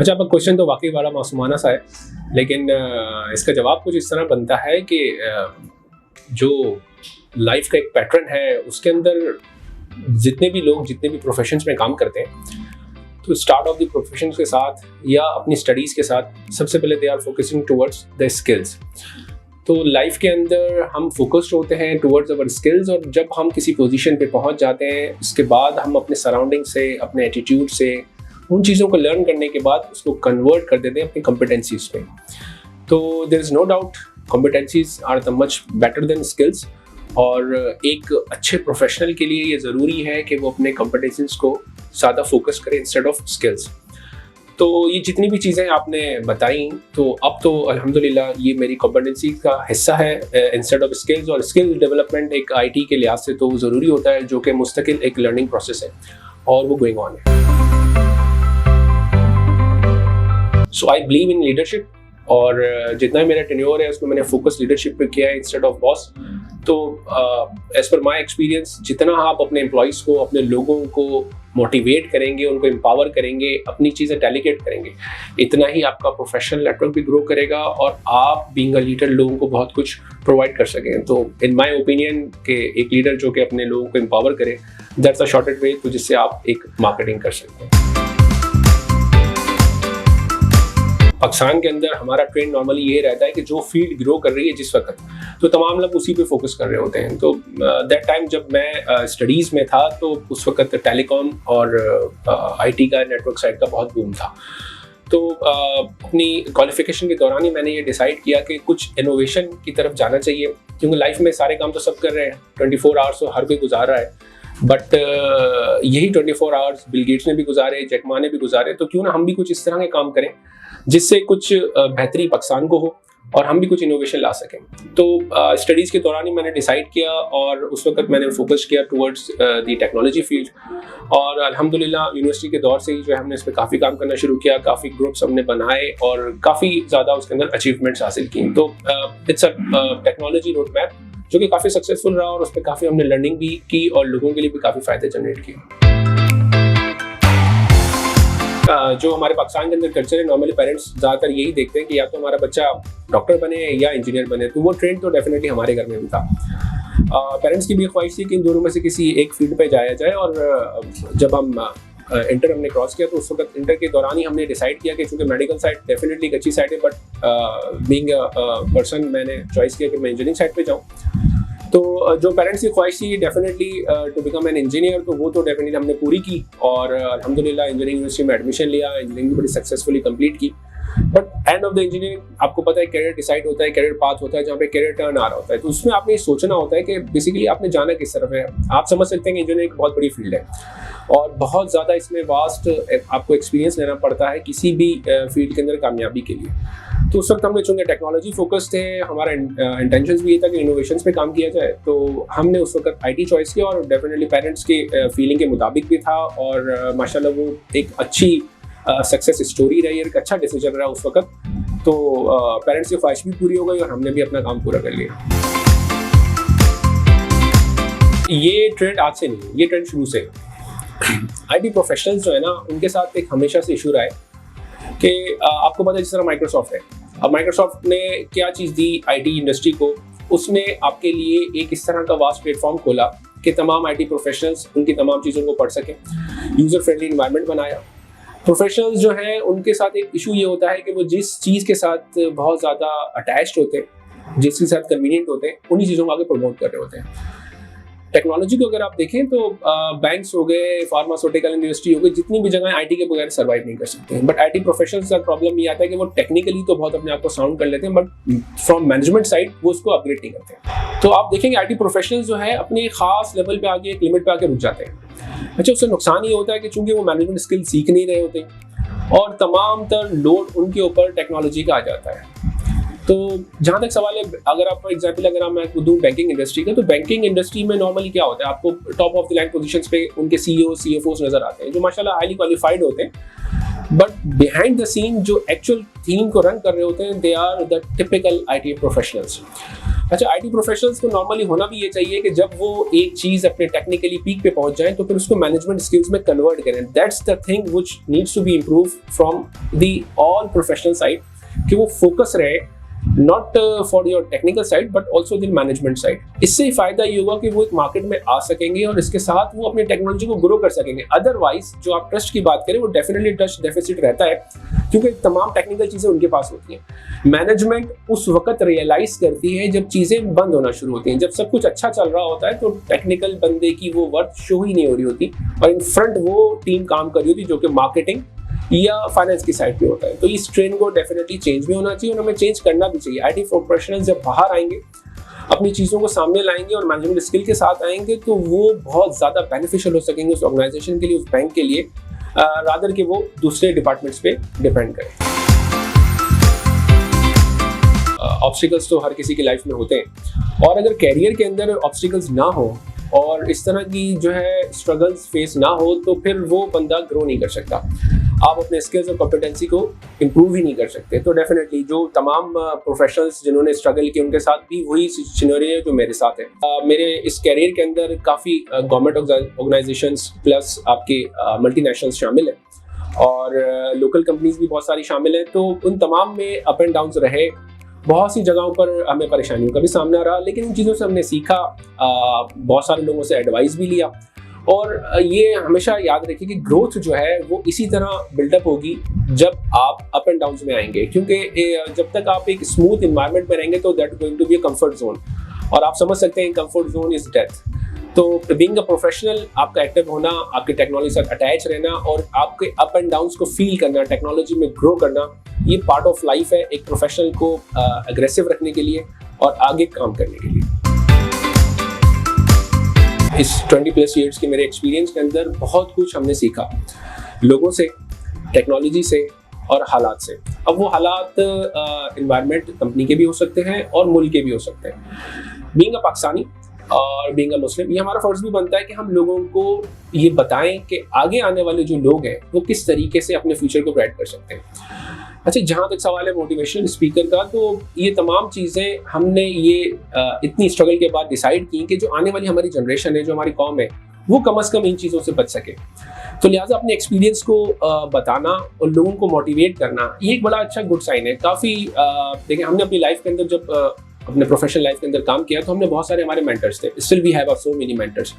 अच्छा, आपका क्वेश्चन तो वाकई बड़ा मासूमाना सा है, लेकिन इसका जवाब कुछ इस तरह बनता है कि जो लाइफ का एक पैटर्न है उसके अंदर जितने भी लोग जितने भी प्रोफेशंस में काम करते हैं, तो स्टार्ट ऑफ द प्रोफेशन के साथ या अपनी स्टडीज़ के साथ सबसे पहले they are focusing towards the skills. तो लाइफ के अंदर हम फोकस्ड होते हैं टुवर्ड्स अवर स्किल्स, और जब हम किसी पोजीशन पे पहुंच जाते हैं उसके बाद हम अपने सराउंडिंग से, अपने एटीट्यूड से, उन चीज़ों को लर्न करने के बाद उसको कन्वर्ट कर देते हैं अपनी कॉम्पिटेंसीज पे। तो there is no doubt competencies are the much better than skills, और एक अच्छे प्रोफेशनल के लिए ये ज़रूरी है कि वो अपने कॉम्पिटेंसीज को ज़्यादा फोकस करें इंस्टेड ऑफ स्किल्स। तो ये जितनी भी चीज़ें आपने बताई, तो अब तो अल्हम्दुलिल्लाह ये मेरी कॉम्पिटेंसी का हिस्सा है इंस्टेड ऑफ स्किल्स। और स्किल डेवलपमेंट एक आईटी के लिहाज से तो ज़रूरी होता है, जो कि मुस्तकिल एक लर्निंग प्रोसेस है और वो गोइंग ऑन है। सो आई बिलीव इन लीडरशिप, और जितना मेरा टेन्योर है उसमें मैंने फोकस लीडरशिप पे किया है इंस्टेड ऑफ बॉस। तो एज पर माई एक्सपीरियंस, जितना आप अपने एम्प्लॉयज़ को, अपने लोगों को मोटिवेट करेंगे, उनको एम्पावर करेंगे, अपनी चीज़ें डेलीगेट करेंगे, इतना ही आपका प्रोफेशनल नेटवर्क भी ग्रो करेगा और आप बीइंग अ लीडर लोगों को बहुत कुछ प्रोवाइड कर सकें। तो इन माय ओपिनियन कि एक लीडर जो कि अपने लोगों को एम्पावर करे, दैट्स अ शॉर्टेड वे तो जिससे आप एक मार्केटिंग कर सकते हैं। पाकिस्तान के अंदर हमारा ट्रेंड नॉर्मली ये रहता है कि जो फील्ड ग्रो कर रही है जिस वक्त, तो तमाम लोग उसी पे फोकस कर रहे होते हैं। तो दैट टाइम जब मैं स्टडीज़ में था तो उस वक्त टेलीकॉम और आईटी का, नेटवर्क साइड का बहुत बूम था। तो अपनी क्वालिफिकेशन के दौरान ही मैंने ये डिसाइड किया कि कुछ इनोवेशन की तरफ जाना चाहिए, क्योंकि लाइफ में सारे काम तो सब कर रहे हैं, 24 आवर्स तो हर कोई गुजार रहा है, बट यही 24 आवर्स बिल गेट्स ने भी गुजारे, जैक मा ने भी गुजारे। तो क्यों ना हम भी कुछ इस तरह के काम करें जिससे कुछ बेहतरी पाकिस्तान को हो और हम भी कुछ इनोवेशन ला सकें। तो स्टडीज़ के दौरान ही मैंने डिसाइड किया, और उस वक्त मैंने फोकस किया टुवर्ड्स द टेक्नोलॉजी फील्ड। और अल्हम्दुलिल्लाह यूनिवर्सिटी के दौर से ही जो है हमने इस पर काफ़ी काम करना शुरू किया, काफ़ी ग्रुप्स हमने बनाए और काफ़ी ज़्यादा उसके अंदर अचीवमेंट्स हासिल की। तो it's a technology road map जो कि काफ़ी सक्सेसफुल रहा, और उस पर काफ़ी हमने लर्निंग भी की और लोगों के लिए भी काफ़ी फ़ायदे जनरेट किए। जो हमारे पाकिस्तान के अंदर कल्चर है, नॉर्मली पेरेंट्स ज़्यादातर यही देखते हैं कि या तो हमारा बच्चा डॉक्टर बने या इंजीनियर बने, तो वो ट्रेंड तो डेफिनेटली हमारे घर में भी था। पेरेंट्स की भी ख्वाहिश थी कि इन दोनों में से किसी एक फील्ड पे जाया जाए। और जब हम इंटर हमने क्रॉस किया, तो उस वक्त इंटर के दौरान ही हमने डिसाइड किया कि चूँकि मेडिकल साइड डेफिनेटली एक अच्छी साइड है, बट बीइंग अ पर्सन मैंने चॉइस किया कि मैं इंजीनियरिंग साइड पे जाऊँ। तो जो पेरेंट्स की ख्वाहिश थी definitely to become an engineer, तो वो तो डेफिनेटली हमने पूरी की, और अल्हम्दुलिल्लाह इंजीनियरिंग यूनिवर्सिटी में एडमिशन लिया, इंजीनियरिंग भी बड़ी सक्सेसफुली कंप्लीट की। But end of the engineering आपको पता है कैरियर डिसाइड होता है, कैरियर पाथ होता है, जहाँ पे कैरियर टर्न आ रहा होता है। तो उसमें आपने सोचना होता है कि बेसिकली आपने जाना किस तरफ है। आप समझ सकते हैं कि इंजीनियरिंग बहुत बड़ी फील्ड है और बहुत ज़्यादा इसमें वास्ट आपको एक्सपीरियंस लेना पड़ता है किसी भी फील्ड के अंदर कामयाबी के लिए। तो उस वक्त हमने चूँकि टेक्नोलॉजी फोकस थे, हमारा इंटेंशंस भी ये था कि इनोवेशंस पे काम किया जाए, तो हमने उस वक्त आईटी चॉइस किया, और डेफिनेटली पेरेंट्स के फीलिंग के मुताबिक भी था, और माशाल्लाह वो एक अच्छी सक्सेस स्टोरी रही, एक अच्छा डिसीजन रहा उस वक्त। तो पेरेंट्स की ख्वाहिश भी पूरी हो गई और हमने भी अपना काम पूरा कर लिया। ये ट्रेंड आज से नहीं, ये ट्रेंड शुरू से आईटी प्रोफेशनल्स जो है ना, उनके साथ एक हमेशा से इशू रहा है कि आपको पता है जिस तरह माइक्रोसॉफ्ट है, अब माइक्रोसॉफ्ट ने क्या चीज़ दी आईटी इंडस्ट्री को, उसने आपके लिए एक इस तरह का वास्ट प्लेटफॉर्म खोला कि तमाम आईटी प्रोफेशनल्स उनकी तमाम चीज़ों को पढ़ सकें, यूज़र फ्रेंडली इन्वायरमेंट बनाया। प्रोफेशनल्स जो हैं उनके साथ एक इशू ये होता है कि वो जिस चीज़ के साथ बहुत ज़्यादा अटैच्ड होते हैं, जिसके साथ कन्वीनियंट होते हैं, उन्हीं चीज़ों को आगे प्रमोट कर रहे होते हैं। टेक्नोलॉजी को अगर आप देखें तो बैंक्स हो गए, फार्मास्यूटिकल इंडस्ट्री हो गई, जितनी भी जगह आईटी के बगैर सर्वाइव नहीं कर सकते हैं। बट आईटी प्रोफेशनल्स का प्रॉब्लम ये आता है कि वो टेक्निकली तो बहुत अपने आप को साउंड कर लेते हैं, बट फ्रॉम मैनेजमेंट साइड वो उसको अपग्रेड नहीं करते। तो आप देखेंगे आईटी प्रोफेशनल्स जो है अपने खास लेवल पे आके एक लिमिट पे आके रुक जाते हैं। अच्छा, उससे नुकसान ये होता है कि चूंकि वो मैनेजमेंट स्किल सीख नहीं रहे होते और तमाम तर लोड उनके ऊपर टेक्नोलॉजी का आ जाता है। तो जहाँ तक सवाल है, अगर आप फॉर एग्जाम्पल अगर मैं दूँ बैंकिंग इंडस्ट्री का, तो बैंकिंग इंडस्ट्री में नॉर्मली क्या होता है, आपको top of the line positions पे उनके सीईओ सीएफओस नजर आते हैं जो माशाल्लाह हाईली क्वालिफाइड होते हैं, बट बिहाइंड द सीन जो एक्चुअल थीम को रन कर रहे होते हैं, they are the typical IT professionals. अच्छा, आईटी प्रोफेशनल्स को नॉर्मली होना भी ये चाहिए कि जब वो एक चीज़ अपने टेक्निकली पीक पे पहुंच जाए तो फिर उसको मैनेजमेंट स्किल्स में कन्वर्ट करें। That's the thing which needs to be improve from the all professional side, कि वो फोकस रहे not for your technical side but also the management side. इससे फायदा ये होगा कि वो एक मार्केट में आ सकेंगे और इसके साथ वो अपनी टेक्नोलॉजी को ग्रो कर सकेंगे। अदरवाइज जो आप ट्रस्ट की बात करें वो डेफिनेटली ट्रस्ट डेफिसिट रहता है, क्योंकि तमाम टेक्निकल चीज़ें उनके पास होती हैं। मैनेजमेंट उस वक्त रियलाइज करती है जब चीज़ें बंद होना शुरू होती हैं। जब सब कुछ अच्छा चल रहा होता है तो टेक्निकल बंदे की वो वर्थ शो ही नहीं हो रही होती और इन फ्रंट वो टीम काम कर रही होती जो कि मार्केटिंग या फाइनेंस की साइड पे होता है। तो इस ट्रेंड को डेफिनेटली चेंज भी होना चाहिए और हमें चेंज करना भी चाहिए। आईटी प्रोफेशनल्स जब बाहर आएंगे, अपनी चीज़ों को सामने लाएंगे और मैनेजमेंट स्किल के साथ आएंगे तो वो बहुत ज़्यादा बेनिफिशियल हो सकेंगे उस ऑर्गेनाइजेशन के लिए, उस बैंक के लिए, रादर कि वो दूसरे डिपार्टमेंट्स पे डिपेंड करें। ऑब्स्टिकल्स तो हर किसी की लाइफ में होते हैं और अगर कैरियर के अंदर ऑब्स्टिकल्स ना हो और इस तरह की जो है स्ट्रगल्स फेस ना हो तो फिर वो बंदा ग्रो नहीं कर सकता। आप अपने स्किल्स और कॉम्पिटेंसी को इम्प्रूव ही नहीं कर सकते। तो डेफिनेटली जो तमाम प्रोफेशनल्स जिन्होंने स्ट्रगल किया उनके साथ भी वही सिनेरियो है जो मेरे साथ है। मेरे इस कैरियर के अंदर काफ़ी गवर्नमेंट ऑर्गेनाइजेशंस प्लस आपके मल्टीनेशनल्स शामिल हैं और लोकल कंपनीज भी बहुत सारी शामिल हैं। तो उन तमाम में अप एंड डाउन्स रहे, बहुत सी जगहों पर हमें परेशानियों का भी सामना रहा, लेकिन इन चीज़ों से हमने सीखा, बहुत सारे लोगों से एडवाइस भी लिया और ये हमेशा याद रखिए कि ग्रोथ जो है वो इसी तरह बिल्डअप होगी जब आप अप एंड डाउन्स में आएंगे, क्योंकि जब तक आप एक स्मूथ इन्वायरमेंट में रहेंगे तो that going to be a comfort zone और आप समझ सकते हैं कंफर्ट जोन इज डेथ। तो बीइंग अ प्रोफेशनल आपका एक्टिव होना, आपके टेक्नोलॉजी से अटैच रहना और आपके अप एंड डाउन्स को फील करना, टेक्नोलॉजी में ग्रो करना, ये पार्ट ऑफ लाइफ है एक प्रोफेशनल को अग्रेसिव रखने के लिए और आगे काम करने के लिए। इस 20+ ईयर्स के मेरे एक्सपीरियंस के अंदर बहुत कुछ हमने सीखा, लोगों से, टेक्नोलॉजी से और हालात से। अब वो हालात इन्वायरमेंट कंपनी के भी हो सकते हैं और मुल्क के भी हो सकते हैं। बीइंग अ पाकिस्तानी और बीइंग अ मुस्लिम, ये हमारा फर्ज भी बनता है कि हम लोगों को ये बताएं कि आगे आने वाले जो लोग हैं वो किस तरीके से अपने फ्यूचर को ब्राइट कर सकते हैं। अच्छा, जहाँ तक सवाल है मोटिवेशनल स्पीकर का, तो ये तमाम चीज़ें हमने ये इतनी स्ट्रगल के बाद डिसाइड की कि जो आने वाली हमारी जनरेशन है, जो हमारी कौम है, वो कम से कम इन चीज़ों से बच सके। तो लिहाजा अपने एक्सपीरियंस को बताना और लोगों को मोटिवेट करना, ये एक बड़ा अच्छा गुड साइन है। काफ़ी देखिए, हमने अपनी लाइफ के अंदर जब अपने प्रोफेशनल लाइफ के अंदर काम किया तो हमने बहुत सारे हमारे मेंटर्स थे, still we have so many mentors.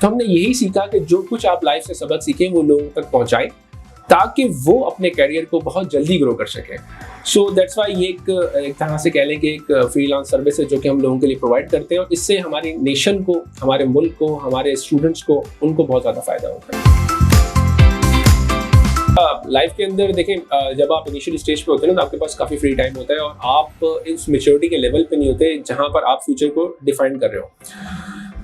तो हमने यही सीखा कि जो कुछ आप लाइफ से सबक सीखें वो लोगों तक पहुँचाएं ताकि वो अपने करियर को बहुत जल्दी ग्रो कर सकें। सो दैट्स वाई ये एक तरह से कह लें कि एक फ्रीलांस सर्विस है जो कि हम लोगों के लिए प्रोवाइड करते हैं और इससे हमारी नेशन को, हमारे मुल्क को, हमारे स्टूडेंट्स को, उनको बहुत ज़्यादा फ़ायदा होता है। लाइफ के अंदर देखें, जब आप इनिशियल स्टेज पे होते हैं ना तो आपके पास काफ़ी फ्री टाइम होता है और आप इस मैच्योरिटी के लेवल पे नहीं होते जहाँ पर आप फ्यूचर को डिफाइन कर रहे हो।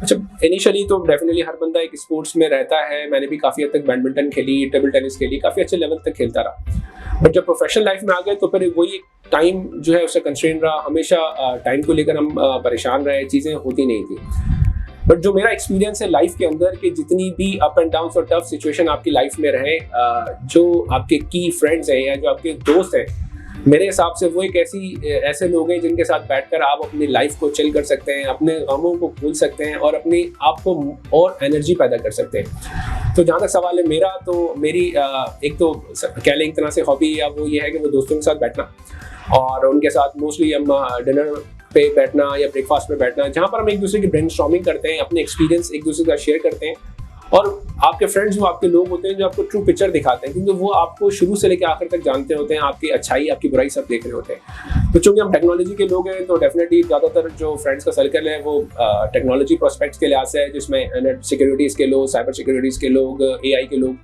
अच्छा, इनिशियली तो डेफिनेटली हर बंदा एक स्पोर्ट्स में रहता है। मैंने भी काफ़ी हद तक बैडमिंटन खेली, टेबल टेनिस खेली, काफ़ी अच्छे लेवल तक खेलता रहा। बट जब प्रोफेशनल लाइफ में आ गए तो फिर वही टाइम जो है उससे कंस्ट्रेन रहा। हमेशा टाइम को लेकर हम परेशान रहे, चीज़ें होती नहीं थी। बट जो मेरा एक्सपीरियंस है लाइफ के अंदर कि जितनी भी अप एंड डाउन और टफ सिचुएशन आपकी लाइफ में रहे, जो आपके की फ्रेंड्स हैं या जो आपके दोस्त हैं, मेरे हिसाब से वो एक ऐसे लोग हैं जिनके साथ बैठकर आप अपनी लाइफ को चिल कर सकते हैं, अपने गमों को भूल सकते हैं और अपने आप को और एनर्जी पैदा कर सकते हैं। तो जहाँ तक सवाल है मेरा, तो मेरी एक तो कह लें एक तरह से हॉबी या वो ये है कि वो दोस्तों के साथ बैठना और उनके साथ मोस्टली हम डिनर पे बैठना या ब्रेकफास्ट पे बैठना, जहाँ पर हम एक दूसरे की ब्रेनस्टॉर्मिंग करते हैं, अपने एक्सपीरियंस एक दूसरे के साथ शेयर करते हैं और आपके फ्रेंड्स वो आपके लोग होते हैं जो आपको ट्रू पिक्चर दिखाते हैं, क्योंकि वो आपको शुरू से लेकर आखिर तक जानते होते हैं, आपकी अच्छाई आपकी बुराई सब देख रहे होते हैं। तो चूंकि हम टेक्नोलॉजी के लोग हैं तो डेफिनेटली ज़्यादातर जो फ्रेंड्स का सर्कल है वो टेक्नोलॉजी प्रोस्पेक्ट्स के लिहाज से है, जिसमें नेट सिक्योरिटीज़ के लोग, साइबर सिक्योरिटीज़ के लोग, AI के लोग,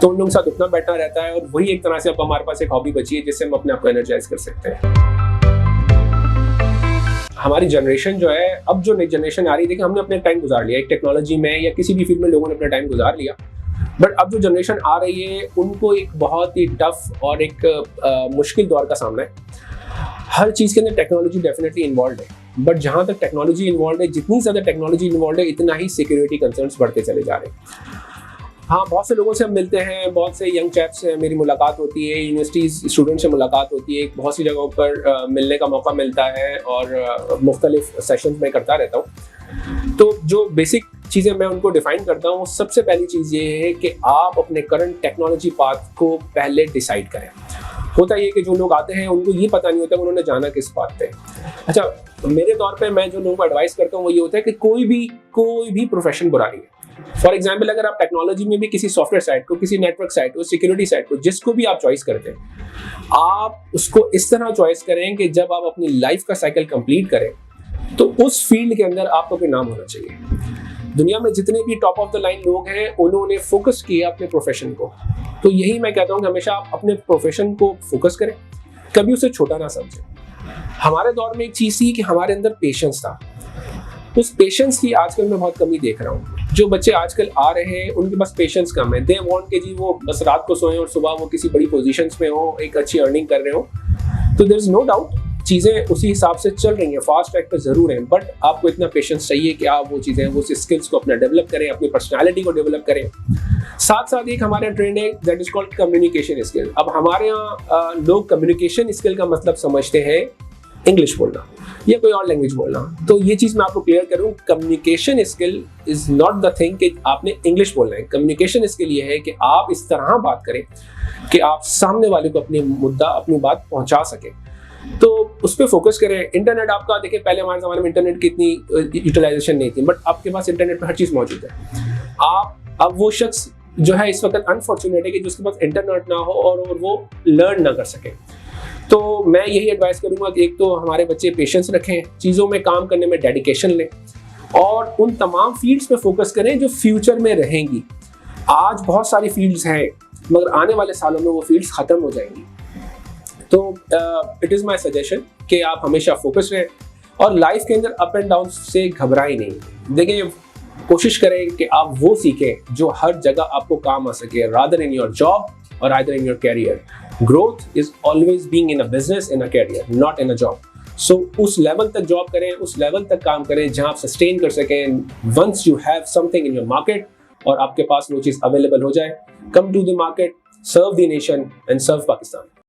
तो उन लोगों के साथ उतना बैठना रहता है और वही एक तरह से अब हमारे पास एक हॉबी बची है जिससे हम अपने आप को एनर्जाइज कर सकते हैं। हमारी जनरेशन जो है, अब जो नई जनरेशन आ रही है, देखिए हमने अपने टाइम गुजार लिया एक टेक्नोलॉजी में या किसी भी फील्ड में, लोगों ने अपना टाइम गुजार लिया। बट अब जो जनरेशन आ रही है उनको एक बहुत ही टफ और एक मुश्किल दौर का सामना है। हर चीज़ के अंदर टेक्नोलॉजी डेफिनेटली इन्वॉल्व है, बट जहाँ तक टेक्नोलॉजी इन्वॉल्व है, जितनी ज़्यादा टेक्नोलॉजी इन्वॉल्व है इतना ही सिक्योरिटी कंसर्न्स बढ़ते चले जा रहे हैं। हाँ, बहुत से लोगों से हम मिलते हैं, बहुत से यंग चैप्स से मेरी मुलाकात होती है, यूनिवर्सिटी स्टूडेंट से मुलाकात होती है, बहुत सी जगहों पर मिलने का मौका मिलता है और मुख्तलिफ सेशंस में करता रहता हूँ। तो जो बेसिक चीज़ें मैं उनको डिफाइन करता हूँ, सबसे पहली चीज़ ये है कि आप अपने करंट टेक्नोलॉजी पाथ को पहले डिसाइड करें। होता ये कि जो लोग आते हैं उनको ये पता नहीं होता कि उन्होंने जाना किस बात पे। अच्छा, मेरे तौर पे मैं जो लोगों को एडवाइस करता हूँ वो ये होता है कि कोई भी प्रोफेशन बुरा नहीं है। फॉर एग्जाम्पल, अगर आप टेक्नोलॉजी में भी किसी सॉफ्टवेयर साइट को, किसी नेटवर्क साइट को, सिक्योरिटी साइट को, जिसको भी आप चॉइस करते हैं, आप उसको इस तरह चॉइस करें कि जब आप अपनी लाइफ का साइकिल कंप्लीट करें तो उस फील्ड के अंदर आपका कोई नाम होना चाहिए। दुनिया में जितने भी टॉप ऑफ द लाइन लोग हैं उन्होंने फोकस किया अपने प्रोफेशन को। तो यही मैं कहता हूँ कि हमेशा आप अपने प्रोफेशन को फोकस करें, कभी उसे छोटा ना समझें। हमारे दौर में एक चीज़ थी कि हमारे अंदर पेशेंस था। उस पेशेंस की आजकल मैं बहुत कमी देख रहा हूँ। जो बच्चे आजकल आ रहे हैं उनके पास पेशेंस कम है। दे वांट के जी वो बस रात को सोएं और सुबह वो किसी बड़ी पोजीशंस में हो, एक अच्छी अर्निंग कर रहे हो। तो देयर इज नो डाउट चीज़ें उसी हिसाब से चल रही हैं, फास्ट ट्रैक पर ज़रूर हैं, बट आपको इतना पेशेंस चाहिए कि आप वो चीज़ें, वो स्किल्स को अपना डेवलप करें, अपनी पर्सनैलिटी को डेवलप करें। साथ साथ एक हमारे ट्रेंड है that is called communication skill. अब हमारे यहाँ लोग कम्युनिकेशन स्किल का मतलब समझते हैं इंग्लिश बोलना या कोई और लैंग्वेज बोलना। तो ये चीज़ मैं आपको क्लियर करूँ, communication skill is not the thing कि आपने इंग्लिश बोलना है। कम्युनिकेशन स्किल ये है कि आप इस तरह बात करें कि आप सामने वाले को अपनी मुद्दा, अपनी बात पहुंचा सकें। तो उस पर फोकस करें। इंटरनेट आपका, देखिए पहले हमारे ज़माने में इंटरनेट की इतनी यूटिलाइजेशन नहीं थी, बट आपके पास इंटरनेट पर हर चीज़ मौजूद है। आप अब वो शख्स जो है इस वक्त अनफॉर्चुनेट है कि जिसके पास इंटरनेट ना हो और वो लर्न ना कर सके। तो मैं यही एडवाइस करूंगा कि एक तो हमारे बच्चे पेशेंस रखें, चीज़ों में काम करने में डेडिकेशन लें और उन तमाम फील्ड्स पे फोकस करें जो फ्यूचर में रहेंगी। आज बहुत सारी फील्ड्स हैं मगर आने वाले सालों में वो फील्ड्स ख़त्म हो जाएंगी। तो इट इज़ माई सजेशन कि आप हमेशा फोकस रहें और लाइफ के अंदर अप एंड डाउन से घबराएं नहीं। देखिए, कोशिश करें कि आप वो सीखें जो हर जगह आपको काम आ सके, रादर इन योर जॉब और either in your career. Growth is always being in a business, in a career, not in a job. So उस लेवल तक जॉब करें, उस लेवल तक काम करें जहां आप सस्टेन कर सकें। Once you have something in your market और आपके पास वो चीज़ अवेलेबल हो जाए, come to the market, serve the nation and serve Pakistan.